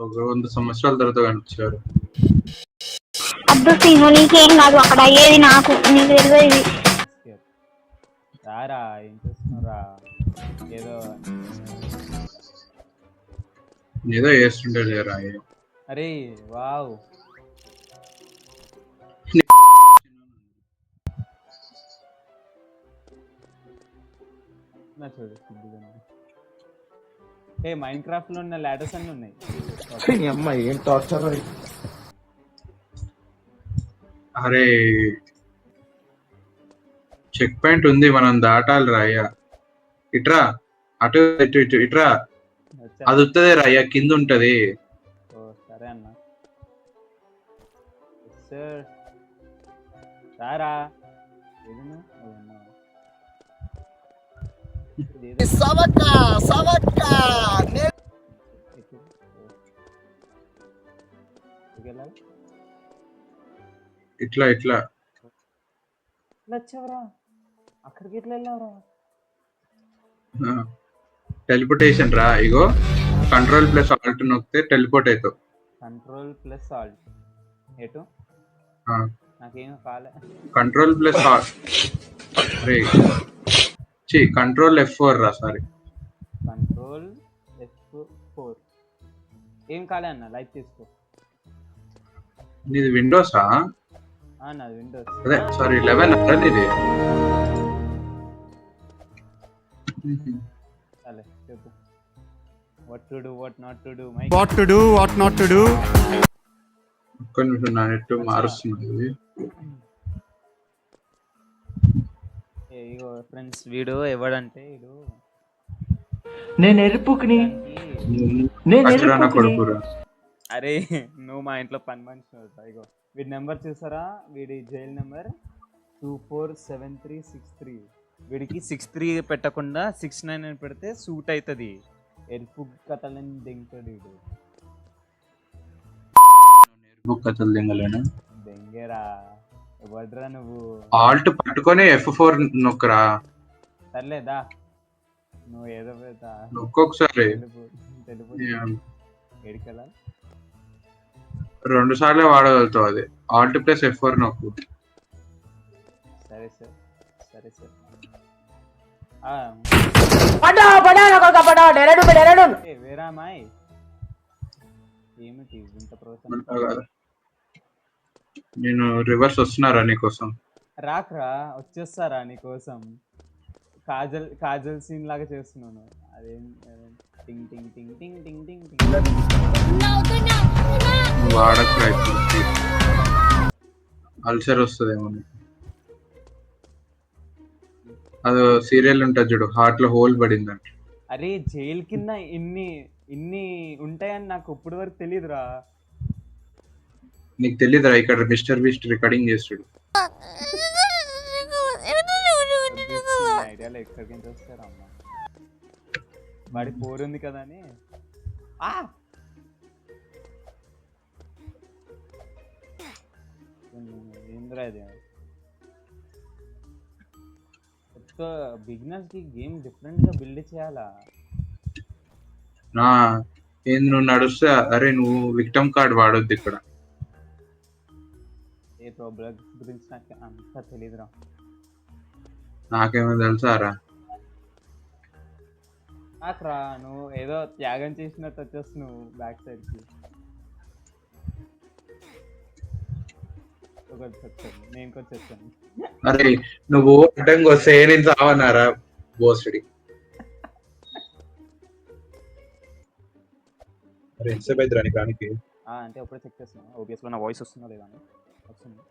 ఒక 100 సంవత్సరాల తర్వాత కనిపించారు. అద్దు సీను నీకేం కాదు, అక్కడ అయ్యేది నాకు, నీకు తెలియదు. రారా, ఏం చేస్తున్నారా? ఏదో చేస్తుంటే లేరా. అరే వావ్, చూడు మైండ్ క్రాఫ్ట్ లో ఉన్న లాడర్స్ అన్ని ఉన్నాయి. అమ్మాయి ఏం టార్చర్. అరే చెక్ పాయింట్ ఉంది, మనం దాటాలి రాయ్యా. ఇట్రా, అటు ఇటు ఇటు ఇట్రా. అది వస్తుంది రాయ్యా, కింద ఉంటది. సరే అన్న, సారా ఇట్లా ఇట్లా వచ్చావరా, అక్కడికి ఎట్లా వెళ్ళావరా? టెలిపోర్టేషన్ రా. ఇగో కంట్రోల్ ప్లస్ ఆల్ట్ నొక్కితే టెలిపోర్ట్ అవుతావు. కంట్రోల్ ప్లస్ ఆల్ట్ ఎటు? నాకేం కాలే. Control plus Alt, control F4 రా. Sorry, control F4. ఏం కాలే అన్న, లైట్ తీసుకో. నీది విండోసా? నాది విండోస్. అదే సారీ 11 అక్కడ నీది. సరే చెప్పు. What to do, what not to do, what to do, what not to do. ఒక్క నిమిషం, నా నెట్ మారుస్తున్నది. ఇగో ఫ్రెండ్స్, వీడు ఎవడంటే వీడు నేను ఎరుపుకుని కొడుకురా. అరే నువ్వు మా ఇంట్లో పని మనిషి అవుతా. ఇగో వీడి నెంబర్ చూసారా? వీడి జైల్ నెంబర్ 247363. వీడికి 63 పెట్టకుండా 69 అని పెడితే సూట్ అవుతుంది. ఎరుపు కథలని దింగడు వీడు. ఎరుపు కథలు దింగలేనా? దెంగేరా, ఎవడ్రా నువ్వు? ఆల్ట్ పట్టుకొని F4 నొక్కరా. సర్లేదా, నువ్వు ఏదో నొక్కొకసారి. తెలుపు ఏడికెళ్ళా 2 సార్లు వాడగలుగుతావు. అది ఆల్ట్ ప్లస్ F4 నొక్కు. సరే సార్, సరే సార్. వేరా మాయ్, ఏమిటి ఇంత ప్రోత్సాహం? నేను రివర్స్ వస్తున్నారా నీకోసం? రాకరా, వచ్చేస్తారా నీకోసం. కాజల్ సీన్ లాగా చేస్తున్నాను. అదేం టింగ్ టింగ్ టింగ్ టింగ్ టింగ్ టింగ్ టింగ్. వాడక అల్సర్ వస్తుందేమో. అది సీరియల్ ఉంటుంది చూడు, హార్ట్ లో హోల్ పడిందంట. అరే జైలు కింద ఇన్ని ఉంటాయని నాకు ఇప్పటి వరకు తెలియదురా. నీకు తెలియదురా? ఇక్కడ మిస్టర్ బీస్ట్ రికార్డింగ్ చేస్తాడు. ఐడియాలో ఎక్కడికి వస్తారా అమ్మ, వాడి పోరుంది కదా అని. ఏంద్రా ఇది? బిగినర్స్ కి గేమ్ డిఫరెంట్ గా బిల్డ్ చేయాలా? ఏంది నువ్వు నడుస్తే? అరే నువ్వు విక్టమ్ కార్డ్ వాడొద్దు ఇక్కడ. ఏ ప్రాబ్లమ్స్ గురించి నాకు అంత తెలియదురా. నాకేమో తెలుసారా? నాకురా, నువ్వు ఏదో త్యాగం చేసినట్టు వచ్చేసి నువ్వు బ్యాక్ సైడ్ కి. నేను కొంచెం వచ్చాను. అరే నువ్వు అడ్డంగా వస్తే నేను చావన్నారా బోస్డి? అరే ఎంతసేపు అయితే రాని కానికి? అంటే అప్పుడే చెక్ చేస్తున్నాను ఓబిఎస్ లో నా వాయిస్ వస్తుందా లేదా అని. వస్తుంది.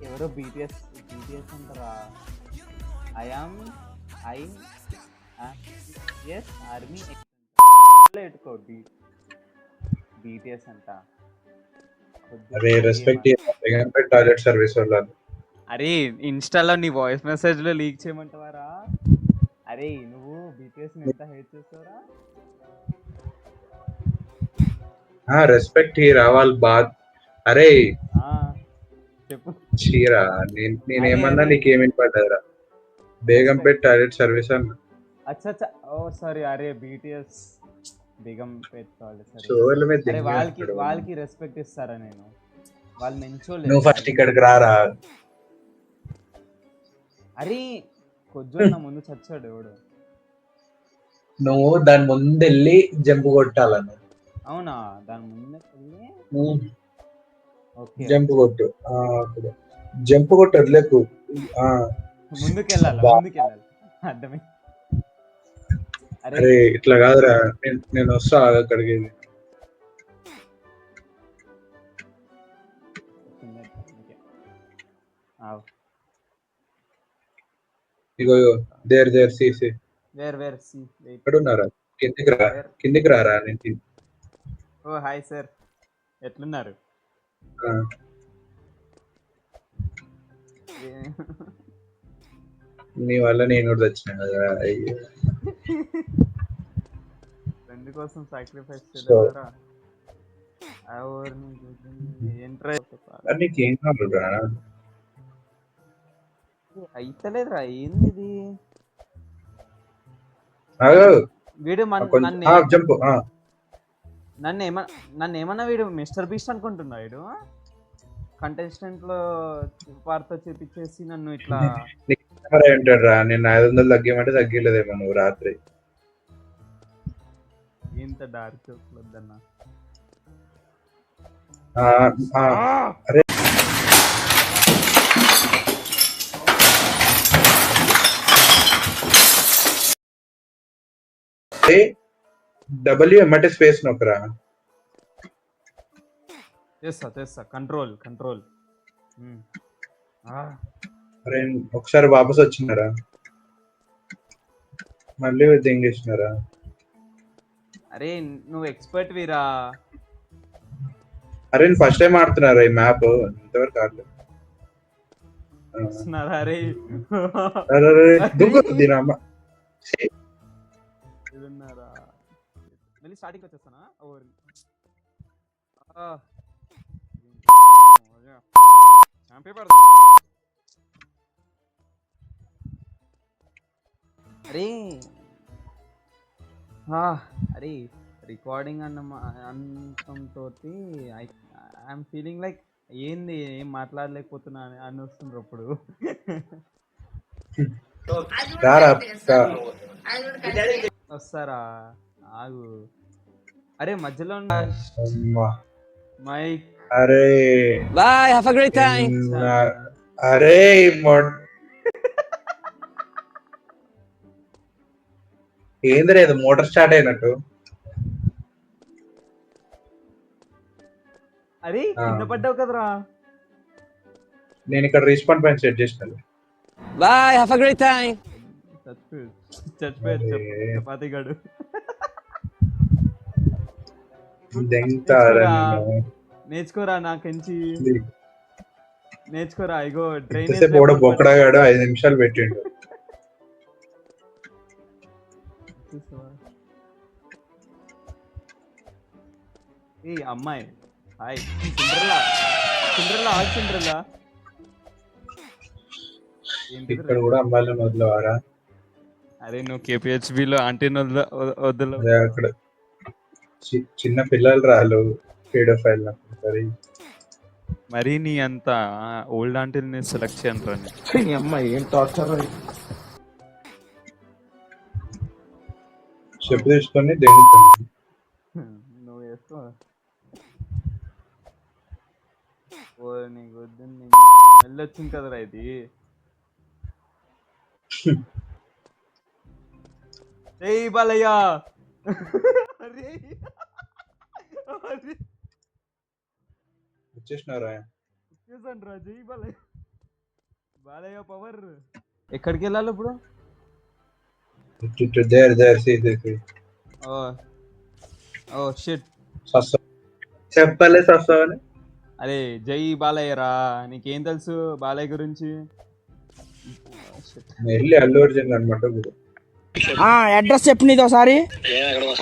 ఎవరో బీటీఎస్ అంటారా? ఆర్మీ ఎట్టుకో బీటీఎస్ అంట. అరే రెస్పెక్ట్ టాయిలెట్ సర్వీస్ వాళ్ళని. అరే ఇన్స్టాలో నీ వాయిస్ మెసేజ్ లో లీక్ చేయమంటావారా? అరే నువ్వు బీటీఎస్ ఎంత హేట్ చేస్తావురా? రెస్పెక్ట్ హీ రావాలి బాద్. అరే చెప్పు. చీరా నేనేమన్నా నీకేమేమి పడ్డదిరా? బేగంపేట్ టాయిలెట్ సర్వీస్ అన్న అచ్చా అచ్చా, ఓ సారీ, అరే బీటీఎస్ బేగం పెట్టుకోవాలి సరే. షోల మీద అరే వాళ్ళకి దింగేస్తాడు. వాళ్ళకి రెస్పెక్ట్ ఇస్తారా నేను? వాళ్ళు మంచోళ్ళే. నువ్వు ఫస్ట్ ఇక్కడికి రారా. అరే కొంచెం నా ముందు చచ్చాడు ఎవడు. నువ్వు దాని ముందు వెళ్ళి జంపు కొట్టాలను. అవునా, దాని ముందే వెళ్ళి ఓకే జంపు కొట్టు. జంపు కొట్టు వదిలేకు. ముందుకెళ్ళాలి బా. ముందుకెళ్ళాలి అర్థమే. అరే అరే ఇట్లా కాదురా, నేను వస్తా అక్కడికి. ఆవ్. ఇగో there see where see wait. ఎక్కడ ఉన్నారా? కిందికి రారా నేను. ఓ హాయ్ సార్, ఎట్లున్నారు? ఆ, నీ వల్ల నేను కూడా వచ్చిన కదా. అయ్యో ఫ్రెండ్ కోసం సాక్రిఫైస్ So- చేయలేరా? మరి నీకేం కావాలరా? అయితలేదురా, ఏంది ఇది? ఆగు. వీడు కొంచెం జంపు. నన్ను ఏమన్నా వీడు మిస్టర్ బీస్ట్ అనుకుంటున్నా. వీడు కంటెస్టెంట్ లో వారితో చేపించేసి నన్ను ఇట్లా ఉంటాడు రా. నేను 500 తగ్గమంటే తగ్గలేదేమో నువ్వు రాత్రి. ఇంత డార్క్ చూడద్దన్నా. అరే డబ్ల్యూ ఎమ్మటే స్పేస్ నొక్కరా. చేస్తా కంట్రోల్. అరే ఒకసారి వాపస్ వచ్చినారా, మళ్ళీ దింగేసినారా? అరే నువ్వు ఎక్స్పర్ట్ వీరా. అరే నేను ఫస్ట్ టైం ఆడుతున్నారా ఈ మ్యాప్, ఇంతవరకు ఆడలేదు. అరే దుగ్గు దీనమ్మ. ఇదున్నారా, మళ్ళీ స్టార్టింగ్ వచ్చేస్తానా? అరే అరే రికార్డింగ్ అనటంతో ఐఎమ్ ఫీలింగ్ లైక్ ఏంది ఏం మాట్లాడలేకపోతున్నా అని వస్తుండ్రు అప్పుడు. వస్తారా? ఆగు. అరే మధ్యలో మైక్. అరే Bye, have a great time. అరే ఏంద్రా ఇది మోటార్ స్టార్ట్ అయినట్టు. అరే కింద పడ్డావు కదరా. నేను ఇక్కడ రెస్పాండ్ పైన సెట్ చేసినాను. Bye, have a great time. చచ్చిపోయాడు చపాతి గడు. నేర్చుకోరా నాకెంచి, నేర్చుకోరా. ఇగో డ్రైనేజ్ బొక్కడగాడు 5 నిమిషాలు పెట్టిండు. ఈ అమ్మాయి హాయ్ సిండ్రెల్లా సిండ్రెల్లా. ఇక్కడ కూడా అమ్మాయిలు వదిలేవారా? అరే నువ్వు కేపీహెచ్బిలో అంటే వద్దు. అక్కడ చిన్న పిల్లలు రాలు పేడోఫైల్. సరే మరి నీ అంత ఓల్డ్ ఆంటీని సెలెక్ట్ చేయను రా. అమ్మాయి ఏం టార్చర్. చెప్పు తీసుకొని దేనికి నువ్వు వేసుకో. ఓ నీకు వద్దు, మళ్ళీ వచ్చింది కదరా ఇది. జై బాలయ్య. వచ్చేసినారా? వచ్చేసాను రా. జై బాలయ్య. బాలయ్య పవర్. ఎక్కడికి వెళ్ళాలి ఇప్పుడు? Oh shit. చెప్పలే సస్తావని. అరే జై బాలయ్య రా. నీకేం తెలుసు బాలయ్య గురించి? వెళ్ళి అల్లు అర్జున్ అనమాట. అడ్రస్ చెప్పు నీది ఒకసారి.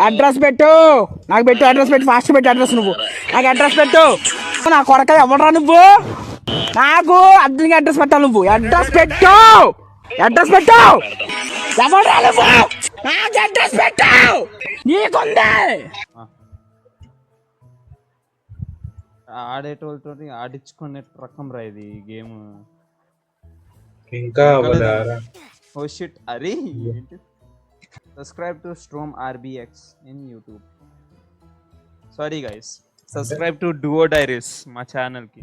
అడ్రస్ పెట్టు నాకు, పెట్టు అడ్రస్ పెట్టు, ఫాస్ట్ పెట్టు అడ్రస్. నువ్వు నాకు అడ్రస్ పెట్టు. నా కొడక ఎవడరా నువ్వు? నాకు అర్జెంట్గా అడ్రస్ పెట్టాలి. నువ్వు అడ్రస్ పెట్టు. ఎవడ్రా నువ్వు? నాకు అడ్రస్ పెట్టు. నీకుంది. ఆడేటోళ్ళతో ఆడించుకునే రకం రా ఇది గేమ్. ఇంకా అవ్వదారా? ఓ షిట్. అరే ఏంటి? Subscribe to Strom RBX in YouTube. Sorry guys, subscribe to Duo Diaries మా ఛానల్కి.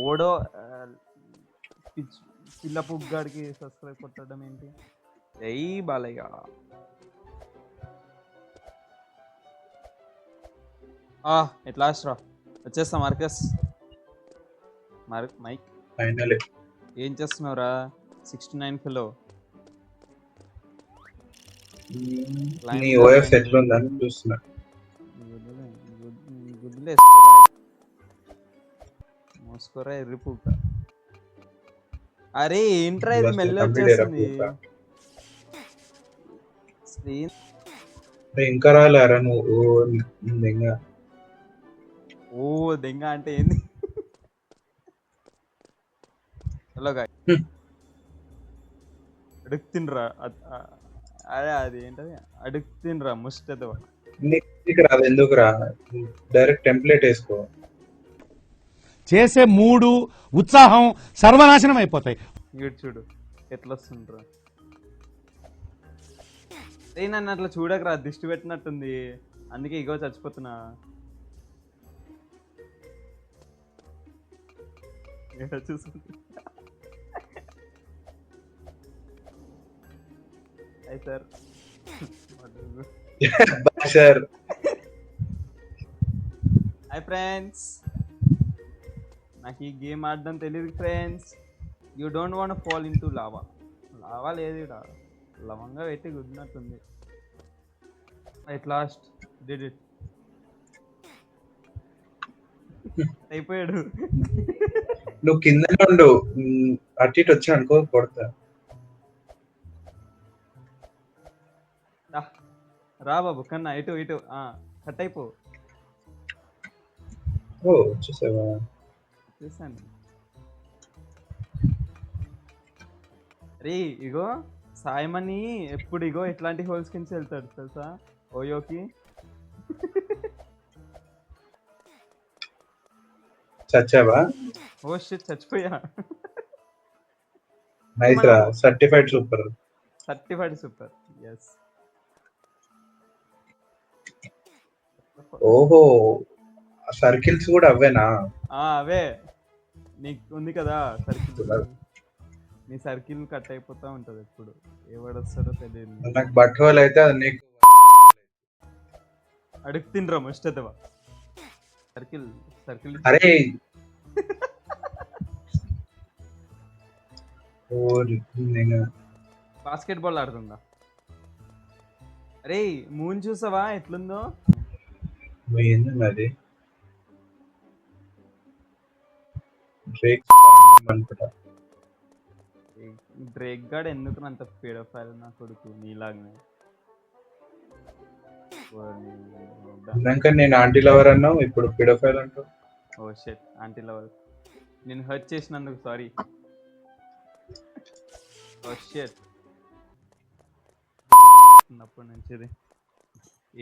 ఓడో పిల్ల పుగ్గాడికి సబ్స్క్రైబ్ కొట్టడం ఏంటి? ఎయ్ బాలయ్య. ఎట్లా రా వచ్చేస్తా మార్కస్. మైక్ ఫైనలీ ఏం చేస్తున్నావురా? 69 కిలో నీ ఓఎఫ్ ఎట్లుందని చూస్తున్నా. గుడ్లు వేసుకోరా, మోసుకోరా ఎర్రి పూక. అరే ఏంట్రా ఇది మెల్ల వచ్చేస్తుంది స్క్రీన్. ఇంకా రాలేరా నువ్వు? ఇంకా ఓ దెంగ అంటే ఏంది? హలో గాయ్, అడుగుతుండ్రా. అరే అది ఏంటది? అడుగుతుండ్రా ముష్టతో. నీకు రాదు ఎందుకు రా? డైరెక్ట్ టెంప్లెట్ వేసుకో. చేసే మూడు ఉత్సాహం సర్వనాశనం అయిపోతాయి. చూడు ఎట్లా వస్తుండ్రా. నన్ను అట్లా చూడకరా, దిష్టి పెట్టినట్టుంది, అందుకే ఇగో చచ్చిపోతున్నా. చూసుకుంటా సార్. సార్ హాయ్ ఫ్రెండ్స్, నాకు ఈ గేమ్ ఆడడం తెలియదు friends. You don't want fall into lava. Lava లేదు ఇక్కడ, లవంగా పెట్టి గుద్దినట్టుంది. At last did it. అయిపోయాడు. నువ్వు కింద నుండు అటు ఇటు వచ్చి అనుకో కొడతా. రా బాబు కన్నా ఇటు ఇటు కట్ అయిపో. ఓ చూసావా? చూసాను. రే ఇగో సాయమని ఎప్పుడు ఇగో ఇట్లాంటి హోల్స్ కింద వెళ్తాడు తెలుసా ఓయోకి. చచ్చావా? ఓ షిట్ చచ్చిపోయా. నైస్ రా, certified super. Certified super. Yes. ఓహో సర్కిల్స్ కూడా అవేనా? అవే. నీకు ఉంది కదా సర్కిల్, నీ సర్కిల్ కట్ అయిపోతా ఉంటది ఎప్పుడు. ఎవడొస్తాడో తెలియదు. నాకు బట్టవాళ్ళు అయితే అది నీకు అడుగుతుండ్రా ముష్టతవా. Circle circle. అరే బాస్కెట్ బాల్ ఆడుతుందా? అరే మూన్ చూసావా ఎట్లుందో? అది డ్రేక్ గాడు ఎందుకు అంత పీడోఫైల్ నా కొడుకు నీలాగనే. ఇందాక నేను ఆంటీ లవర్ అన్నావు, ఇప్పుడు పిడోఫైల్ అంటావు. Oh shit, aunty lover. నేను హర్ట్ చేసినందుకు సారీ. Oh shit. అప్పటి నుంచి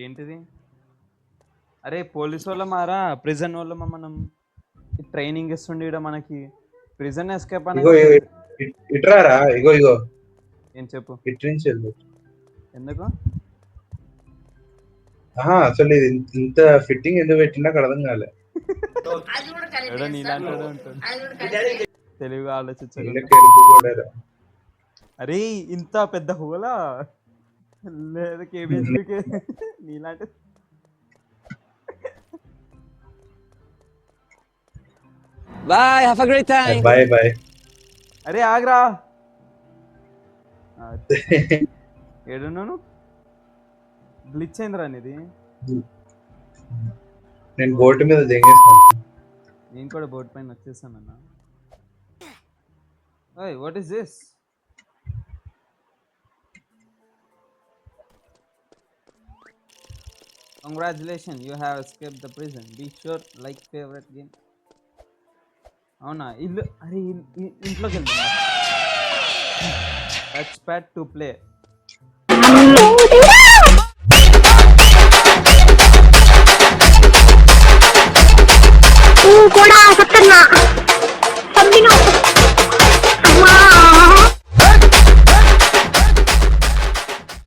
ఏంటిది? అరే పోలీస్ వాళ్ళ మారా ప్రిజన్ వాళ్ళ మనం ట్రైనింగ్ ఇస్తుండే మనకి. ప్రిజన్ ఎస్కేప్ అని ఇట్రారా. ఇగో ఇగో ఏం చెప్పు. ఇటు నుంచి వెళ్ళు. ఎందుకు అసలు ఇది ఇంత ఫిట్టింగ్ ఎందుకు పెట్టినా నాకు అర్థం కాలే. నీలాంటి ఉంటుంది, తెలివిగా ఆలోచించాలి. అరే ఇంత పెద్ద హోలా లేదా కేబీహెచ్బీకే నీలాంటి. Bye, have a great time. Bye bye. అరే ఆగ్రా. ఏడున్నాను? గ్లిచ్ అయిందిరా నీది. నేను బోట్ మీద దిగేస్తాను. నేను కూడా బోట్ పైన వచ్చేసాను అన్న. ఓయ్ what is this? Congratulations, you have escaped the prison. Be sure like favorite game. అవునా ఇల్లు అరే ఇంట్లోకి వెళ్తున్నా టచ్ ప్యాడ్ టు ప్లే